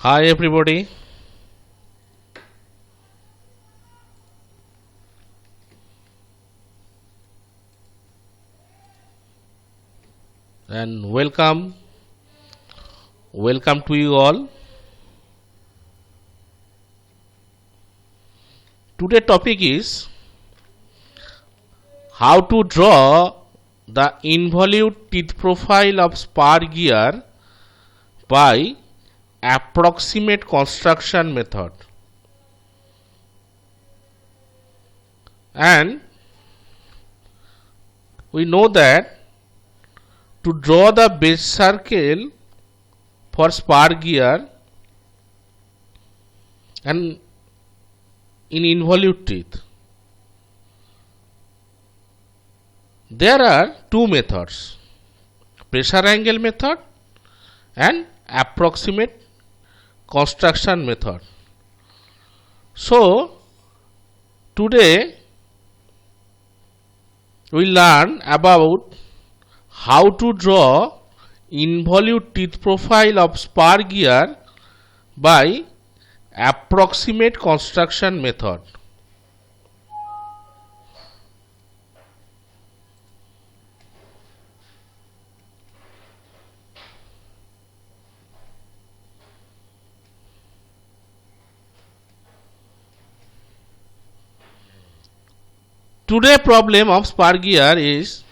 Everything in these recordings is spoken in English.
Hi everybody, and welcome to you all. Today topic is how to draw the involute teeth profile of spar gear by approximate construction method. And we know that to draw the base circle for spar gear and in involute teeth, there are two methods: pressure angle method and approximate construction method. So today we learn about how to draw involute teeth profile of spar gear by approximate construction method. Today problem of spar gear is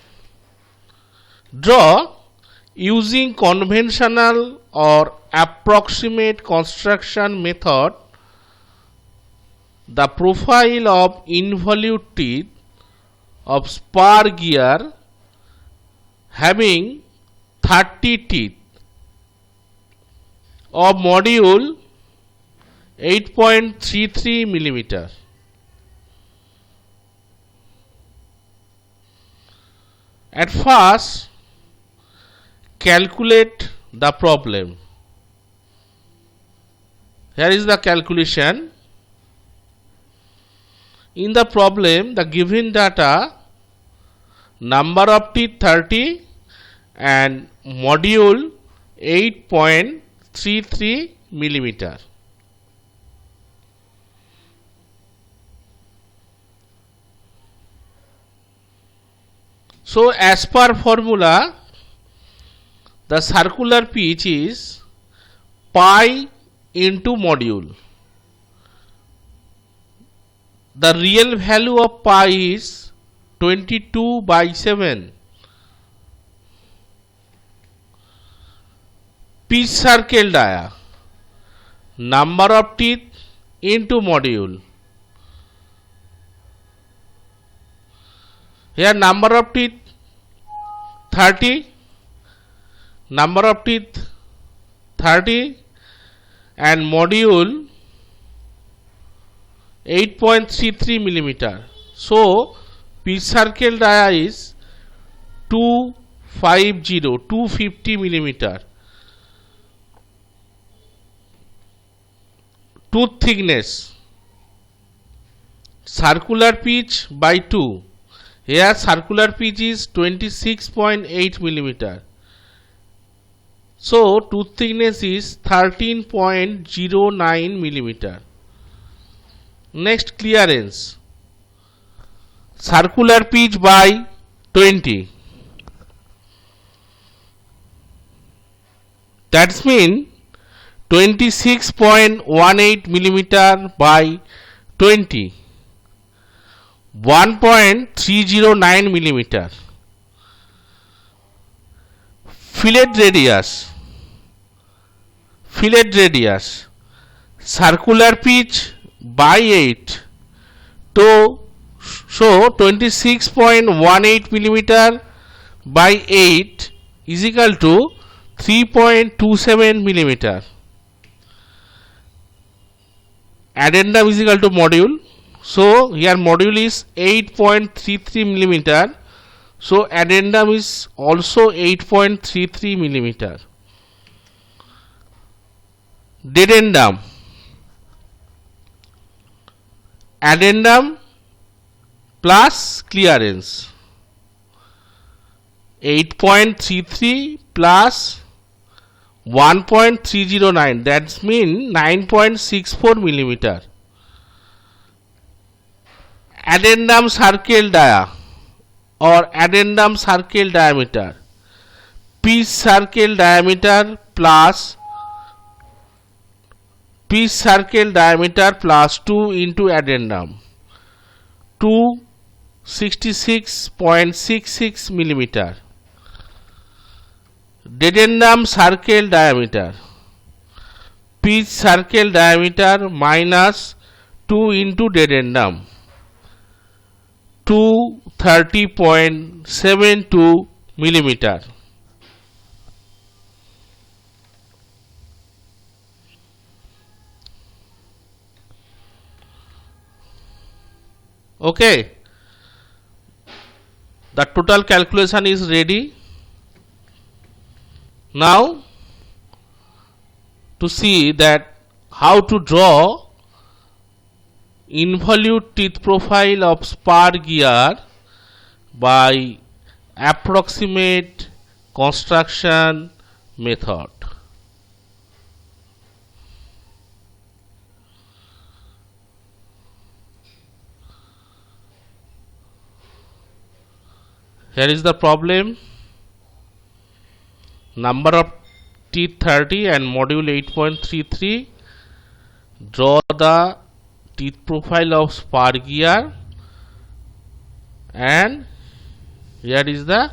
draw using conventional or approximate construction method the profile of involute teeth of spar gear having 30 teeth of module 8.33 millimeter. At first, calculate the problem. Here is the calculation. In the problem, the given data, number of teeth 30 and module 8.33 millimeter. So as per formula, the circular pitch is pi into module. The real value of pi is 22/7. Pitch circle dia, number of teeth into module. Here number of teeth 30, number of teeth 30 and module 8.33 millimeter. So pitch circle dia is 250 millimeter. Tooth thickness, circular pitch by 2. Here circular pitch is 26.8 millimeter. So tooth thickness is 13.09 millimeter. Next, clearance, circular pitch by 20. That means 26.18 millimeter by 20. 1.309 millimeter. Fillet radius, circular pitch by 8. So 26.18 millimeter by 8 is equal to 3.27 millimeter. Addendum is equal to module. So here module is 8.33 millimeter. So addendum is also 8.33 millimeter. Dedendum, addendum plus clearance, 8.33 plus 1.309, that means 9.64 millimeter. Addendum circle dia or addendum circle diameter, pitch circle diameter plus 2 into addendum, 266.66 millimeter. Dedendum circle diameter, pitch circle diameter minus 2 into dedendum, 230.72 millimeter. Okay, the total calculation is ready. Now to see that how to draw involute teeth profile of spur gear by approximate construction method. Here is the problem. Number of teeth 30 and module 8.33. Draw the teeth profile of spur gear, and here is the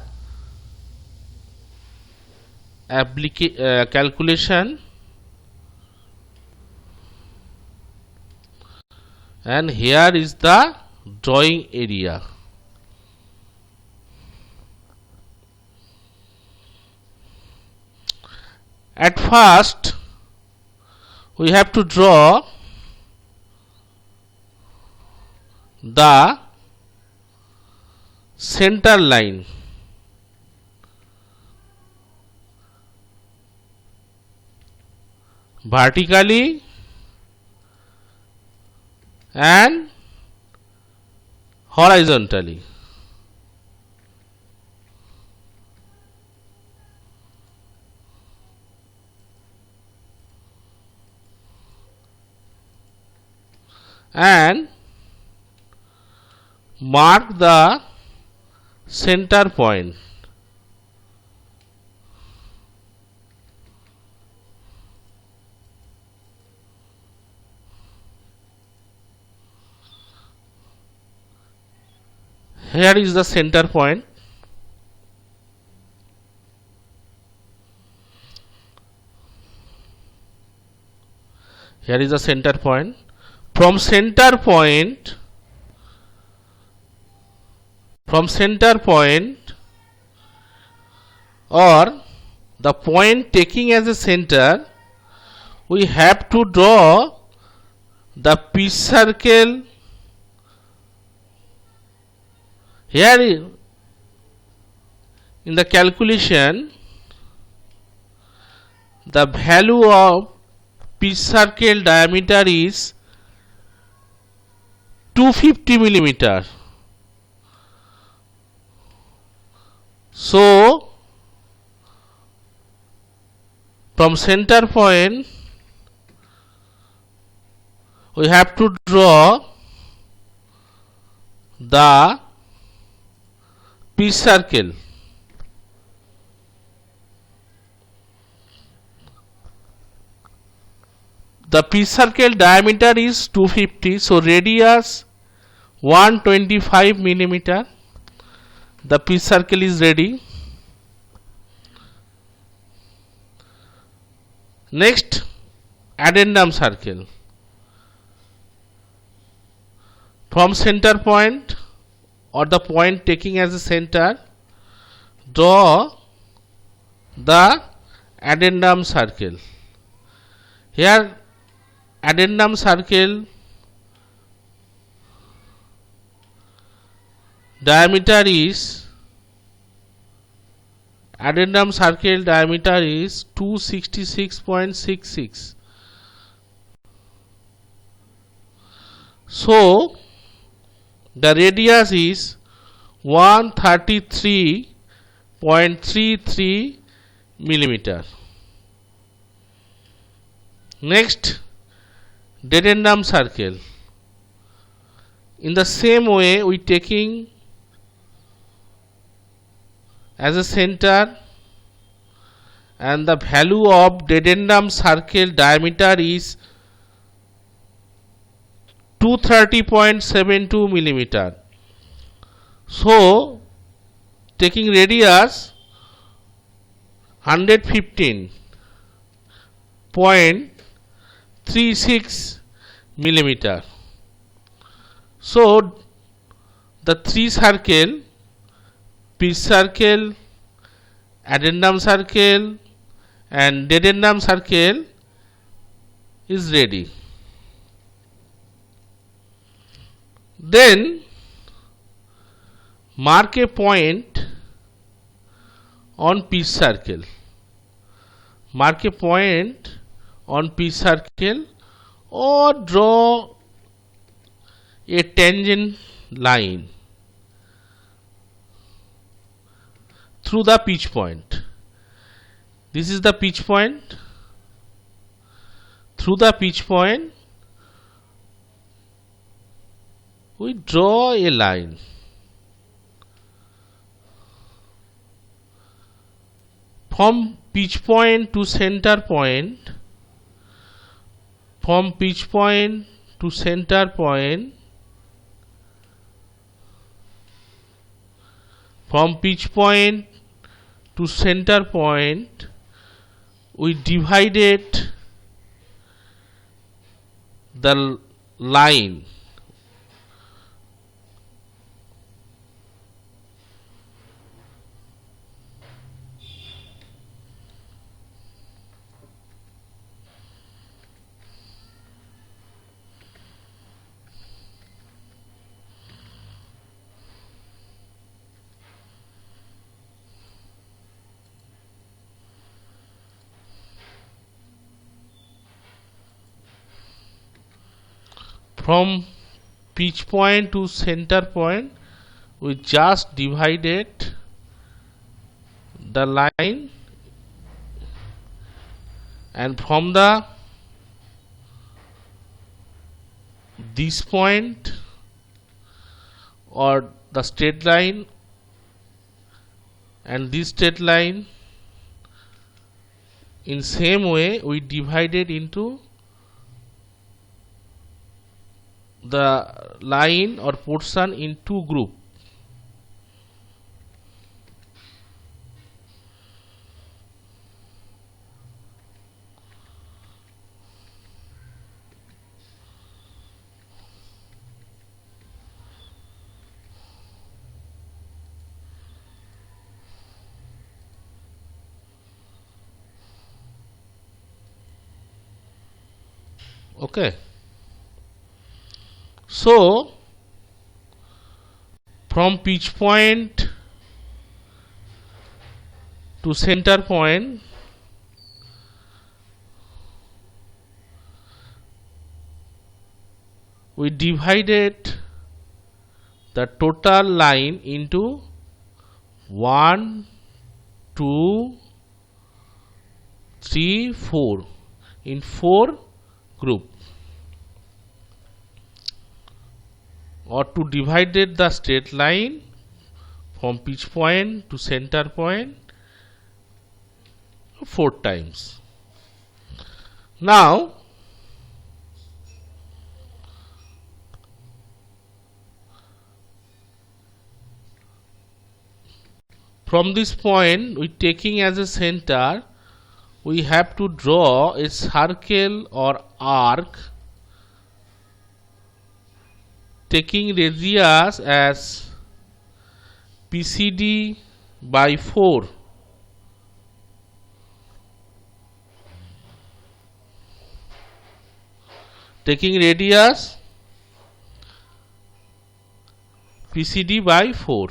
calculation, and here is the drawing area. At first we have to draw the center line. Vertically and horizontally. And mark the center point. Here is the center point. Here is the center point. From center point or the point taking as a center, we have to draw the pitch circle. Here in the calculation, the value of pitch circle diameter is 250 millimeter. So from center point we have to draw the pitch circle. The pitch circle diameter is 250, so radius 125 millimeter. The pitch circle is ready. Next, addendum circle. From center point or the point taking as a center, draw the addendum circle. Here addendum circle diameter is 266.66. So the radius is 133.33 millimeter. Next, dedendum circle. In the same way, we taking as a center, and the value of dedendum circle diameter is 230.72 millimeter. So taking radius 115.36 millimeter. So the three circle, pitch circle, addendum circle and dedendum circle is ready. Then mark a point on pitch circle. Mark a point on pitch circle or draw a tangent line through the pitch point. This is the pitch point. Through the pitch point, we draw a line. From pitch point to center point, from pitch point to center point, from pitch point to center point, we divided the line from pitch point to center point. We just divided the line, and from this point or the straight line and this straight line, in same way we divided into the line or portion in two group. Okay. So from pitch point to center point, we divided the total line into 1, 2, 3, 4 in 4 group. Or to divided the straight line from pitch point to center point 4 times. Now from this point, we taking as a center, we have to draw a circle or arc taking radius as PCD by 4. Taking radius PCD by 4.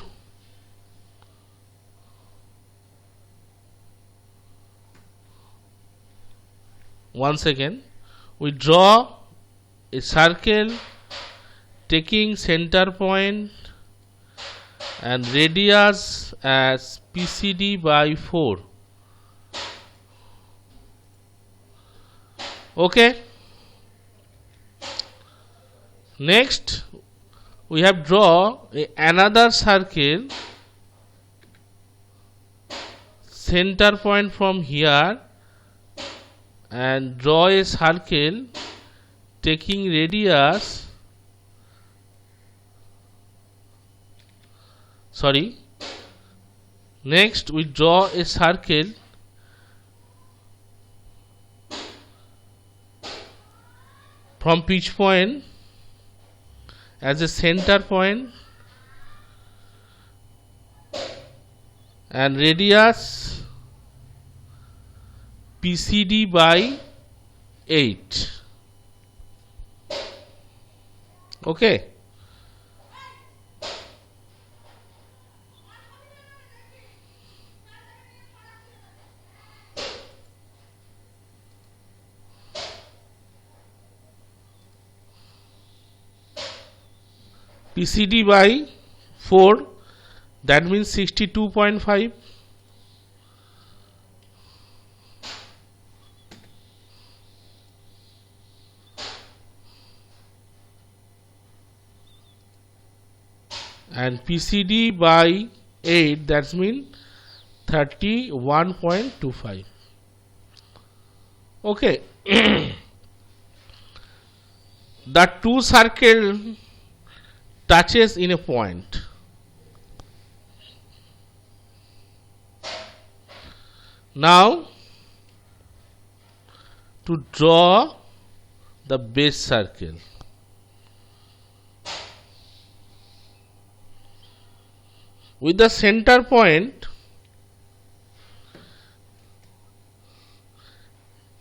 Once again, we draw a circle taking center point and radius as PCD by 4. Okay. Next, we have draw another circle, center point from here, and draw a circle taking radius, sorry, next we draw a circle from pitch point as a center point and radius PCD by 8. Okay. PCD by 4, that means 62.5. And PCD by 8, that means 31.25. Okay. The two circle touches in a point. Now to draw the base circle. With the center point,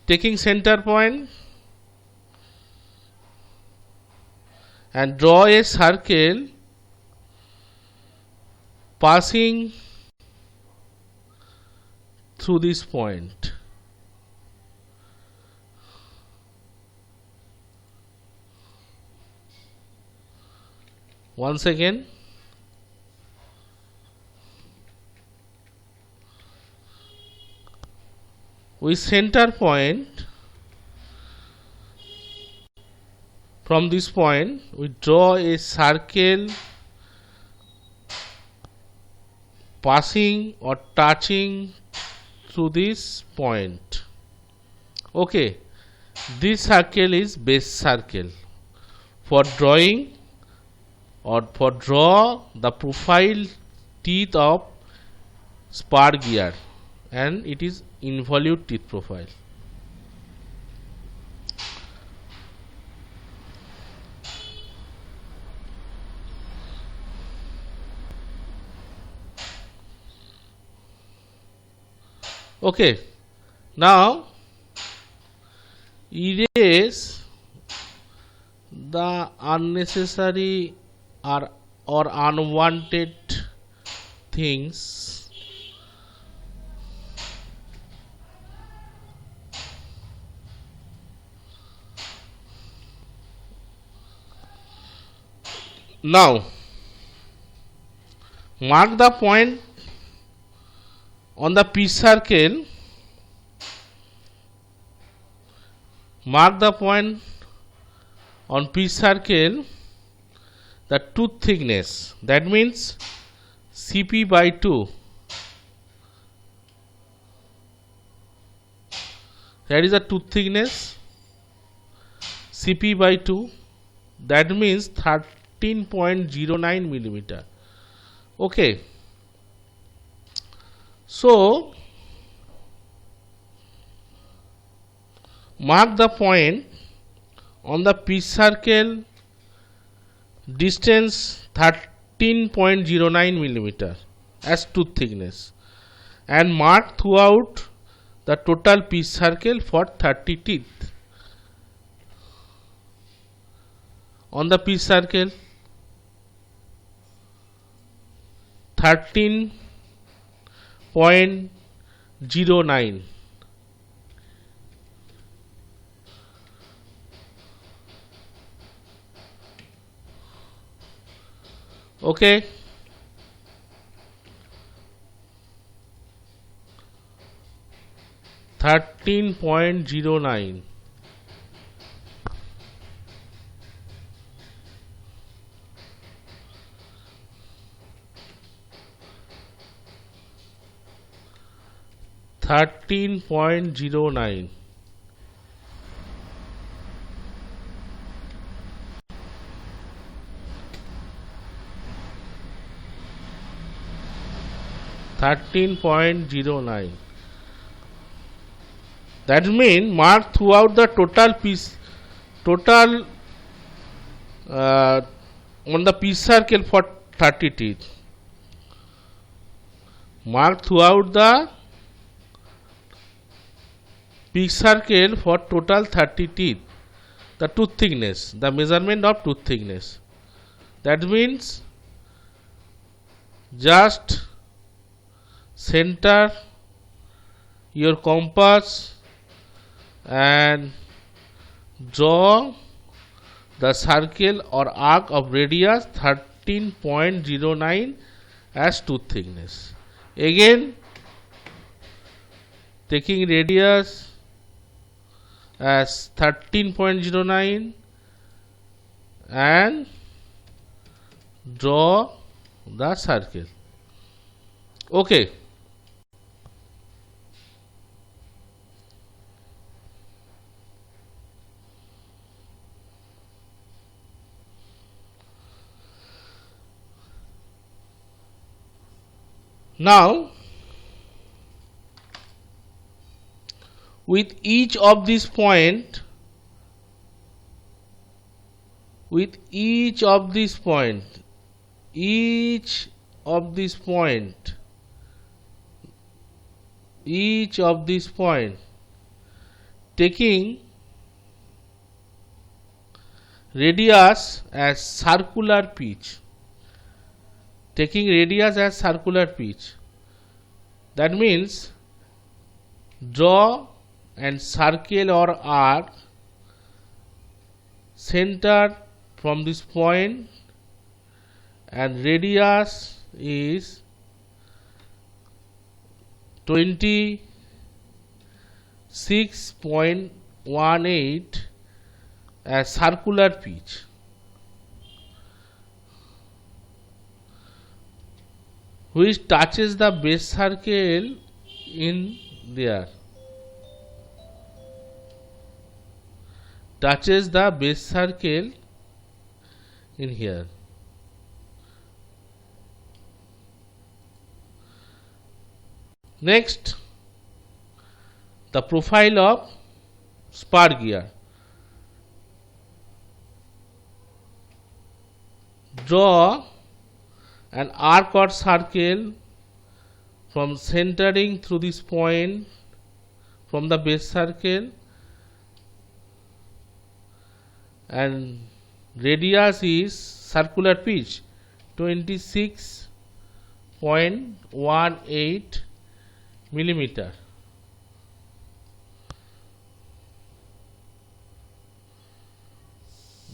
taking center point and draw a circle passing through this point. Once again, with center point, from this point we draw a circle passing or touching through this point. Okay, this circle is base circle. For drawing or for draw the profile teeth of spur gear, and it is involute teeth profile. Okay, now erase the unnecessary or unwanted things. Now mark the point on the pitch circle. Mark the point on pitch circle the tooth thickness, that means CP by 2. That is the tooth thickness, CP by 2, that means 13.09 millimeter. Okay, so mark the point on the pitch circle distance 13.09 millimeter as tooth thickness, and mark throughout the total pitch circle for 30 teeth. On the pitch circle 13.09. Okay, .09. 13.09. That means mark throughout the total on the piece circle for 30 teeth. Mark throughout the piece circle for total 30 teeth. The tooth thickness, the measurement of tooth thickness. That means just center your compass and draw the circle or arc of radius 13.09 as tooth thickness. Again, taking radius as 13.09 and draw the circle. Okay. Now, with each of these point, each of these point, taking radius as circular pitch. That means draw and circle or arc center from this point and radius is 26.18 as circular pitch. Which touches the base circle in there. Touches the base circle in here. Next, the profile of spur gear. Draw an arc or circle from centering through this point from the base circle and radius is circular pitch 26.18 millimeter.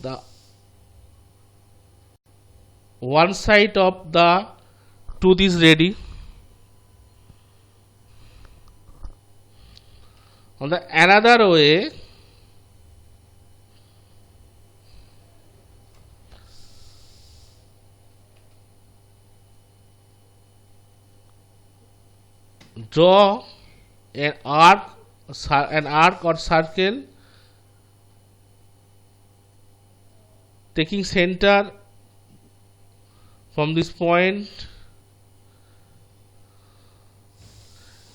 The one side of the tooth is ready. On the another way, draw an arc or circle taking center from this point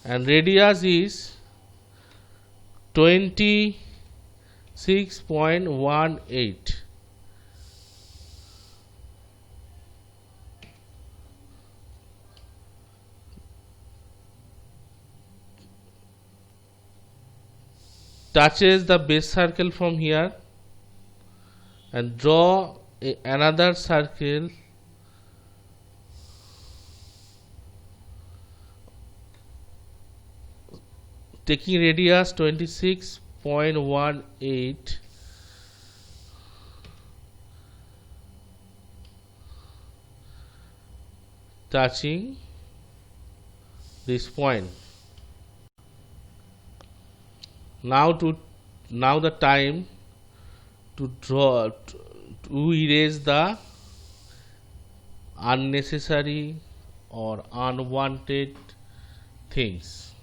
and radius is 26.18. Touches the base circle from here and draw another circle taking radius 26.18 touching this point. Now the time to draw to erase the unnecessary or unwanted things.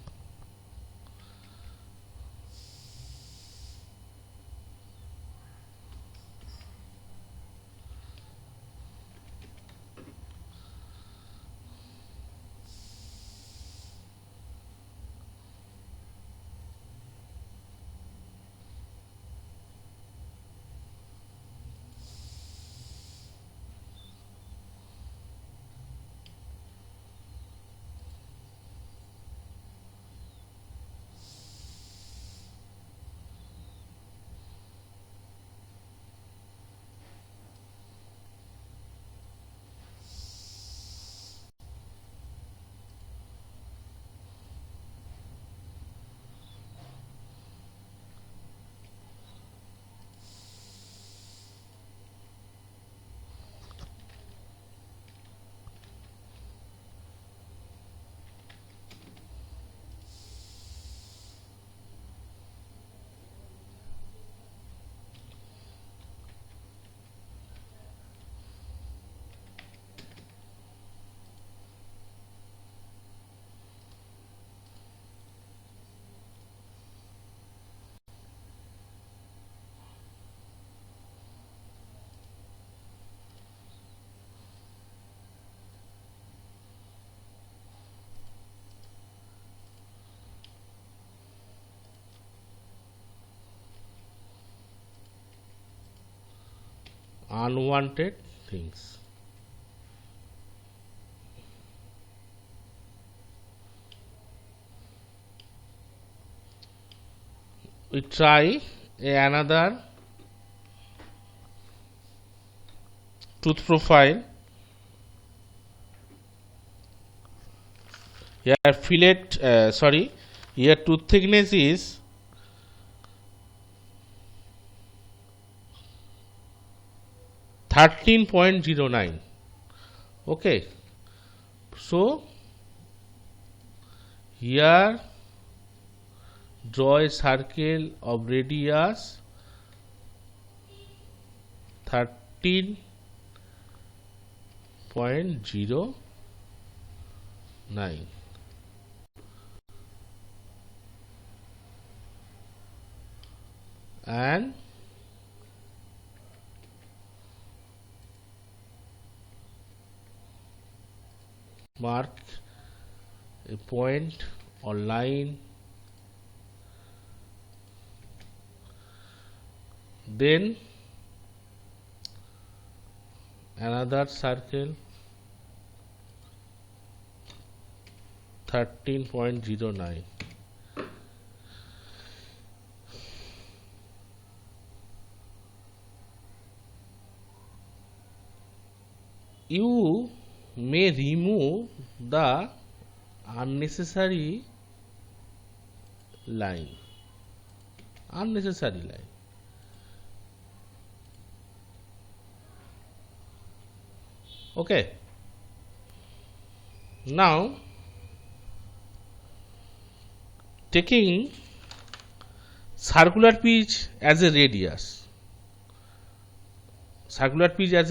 unwanted things. We try another tooth profile. Here here tooth thickness is 13.09. Okay, so here draw a circle of radius 13.09 and mark a point or line, then another circle 13.09. You may remove the unnecessary line. Okay, now taking circular pitch as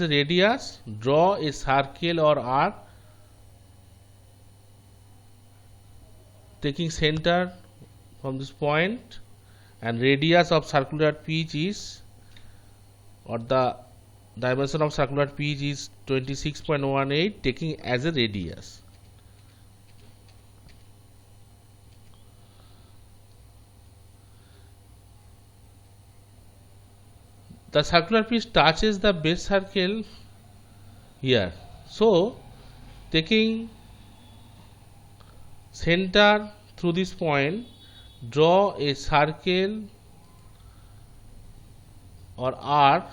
a radius, draw a circle or arc taking center from this point, and radius of circular pitch is, or the dimension of circular pitch is 26.18, taking as a radius. The circular pitch touches the base circle here. So, taking center through this point, draw a circle or arc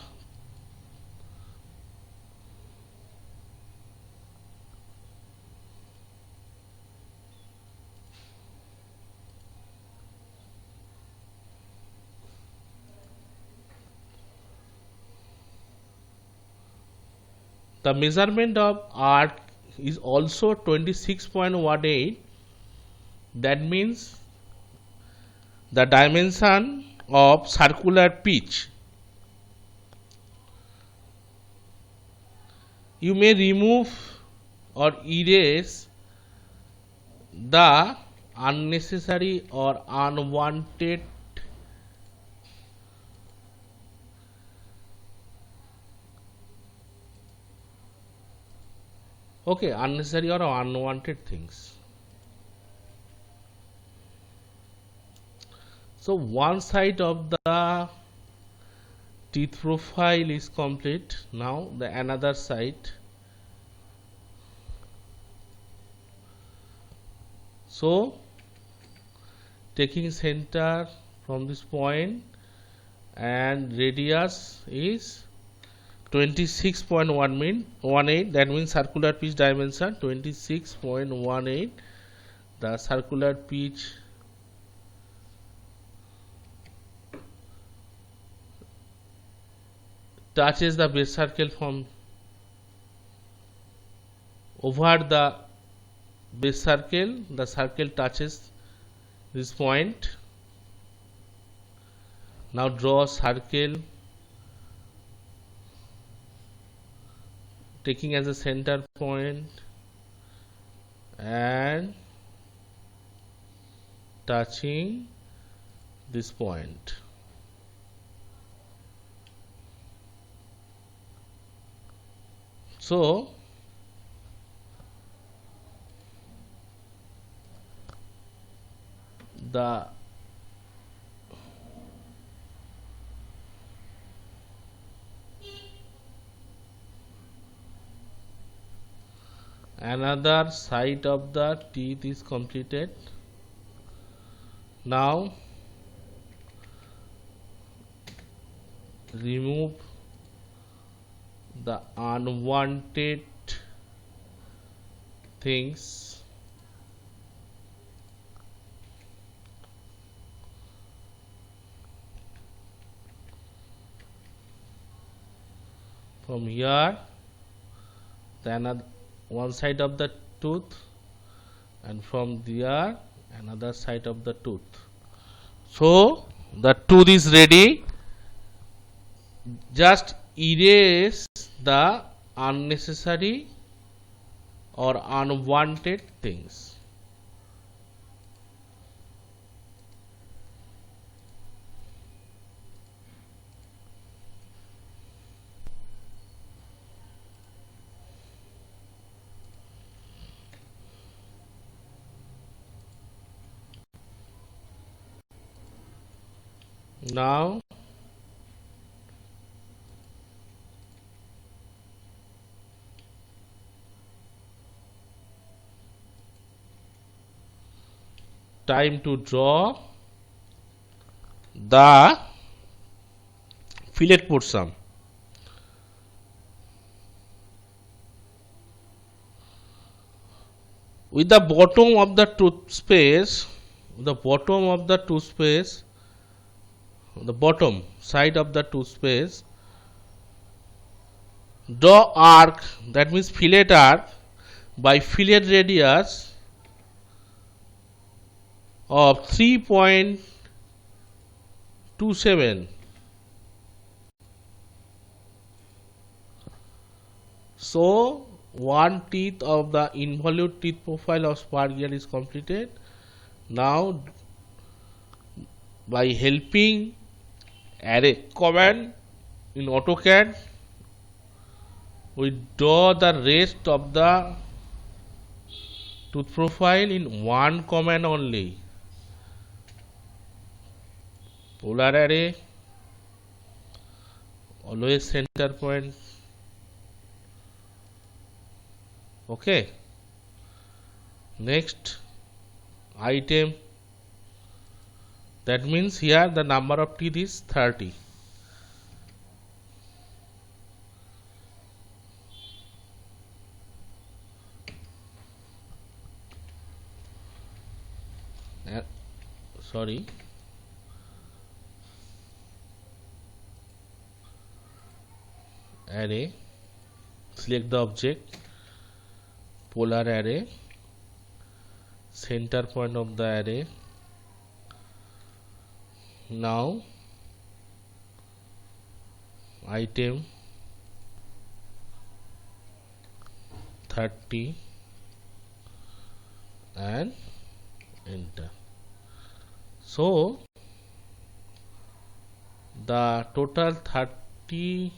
the measurement of arc is also 26.18. That means the dimension of circular pitch. You may remove or erase the unnecessary or unwanted unnecessary or unwanted things. So one side of the teeth profile is complete. Now the another side. So taking center from this point and radius is 26.18, that means circular pitch dimension 26.18. The circular pitch touches the base circle from over the base circle. The circle touches this point. Now draw a circle taking as a center point and touching this point. So the Another side of the teeth is completed. Now remove the unwanted things from here, the another one side of the tooth, and from there another side of the tooth. So the tooth is ready. Just erase the unnecessary or unwanted things. Now time to draw the fillet portion. With the bottom of the toothpaste, the bottom side of the toothpaste, draw arc, that means fillet arc, by fillet radius of 3.27. So one teeth of the involute teeth profile of spar gear is completed. Now by helping array command in AutoCAD, we draw the rest of the tooth profile in one command only. Polar array, always center point. Okay. Next item, that means here the number of teeth is 30. Sorry, array, select the object, polar array, center point of the array. Now item 30 and enter. So the total 30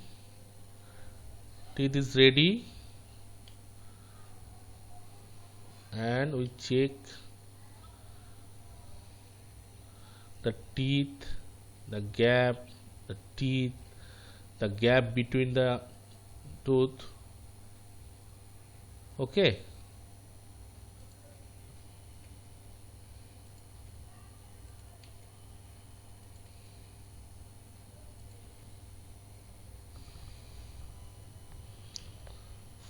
teeth is ready, and we check the teeth, the gap, the teeth, the gap between the tooth. Okay.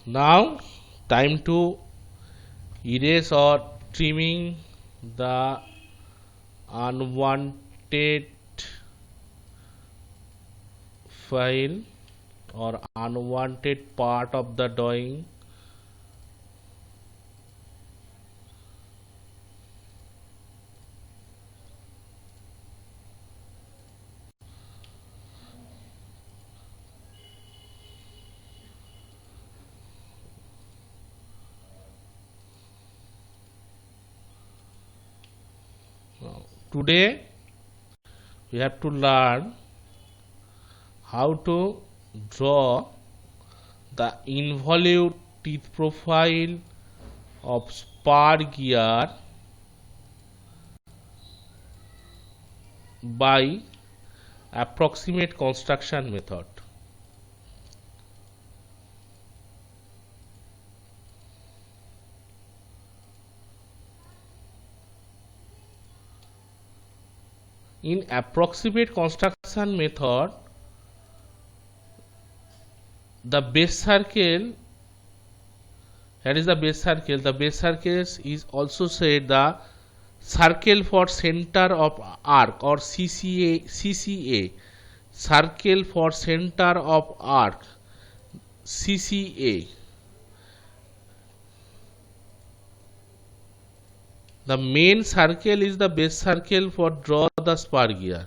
Now time to erase or trimming the unwanted file or unwanted part of the drawing. Today we have to learn how to draw the involute teeth profile of spar gear by approximate construction method. In approximate construction method, the base circle, that is the base circle, the base circle is also said the circle for center of arc or CCA, circle for center of arc, CCA. The main circle is the base circle for draw the spur gear.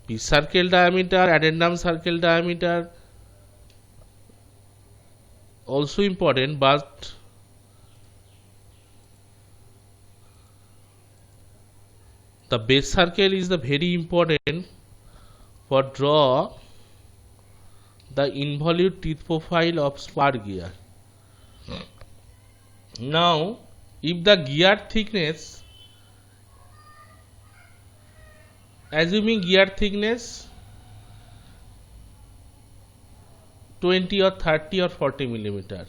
Pitch circle diameter, addendum circle diameter also important, but the base circle is the very important for draw the involute teeth profile of spur gear. Now, if the gear thickness, assuming gear thickness 20 or 30 or 40 millimeter,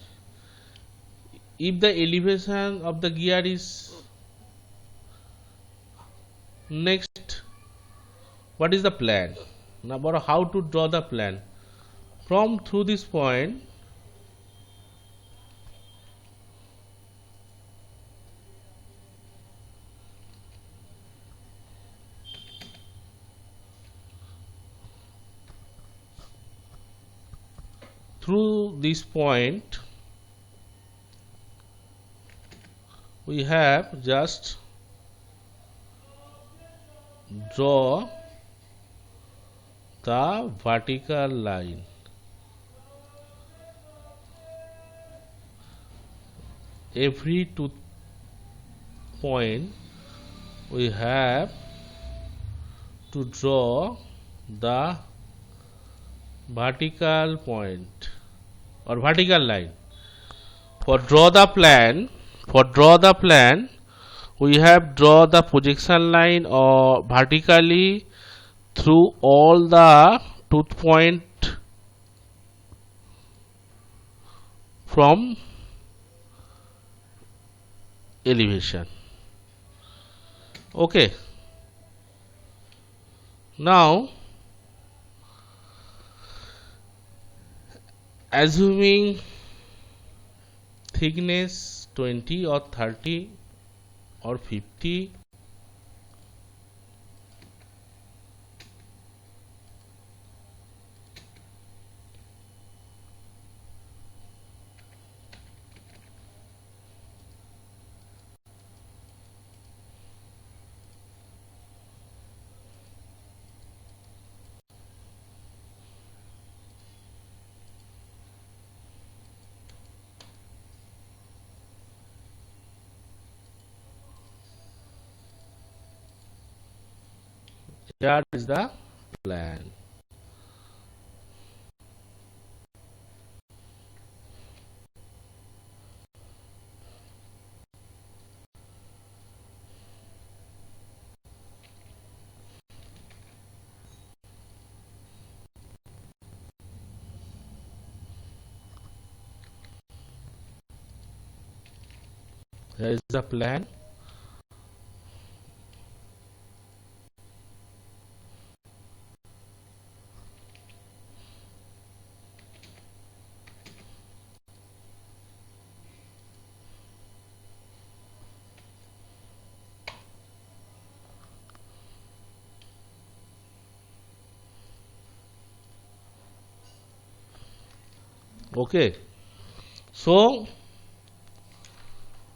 if the elevation of the gear is next, what is the plan? Now, how to draw the plan? From through this point, we have just draw the vertical line. Every tooth point we have to draw the vertical point or vertical line. For draw the plan, we have draw the projection line or vertically through all the tooth point from elevation. Okay. Now, assuming thickness 20 or 30 or 50, that is the plan. There is the plan. Okay, so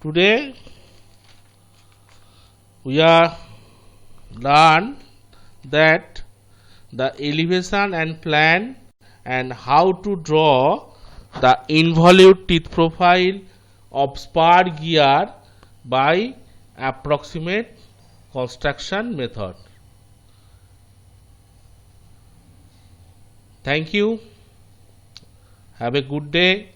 today we are learn that the elevation and plan and how to draw the involute teeth profile of spur gear by approximate construction method. Thank you. Have a good day.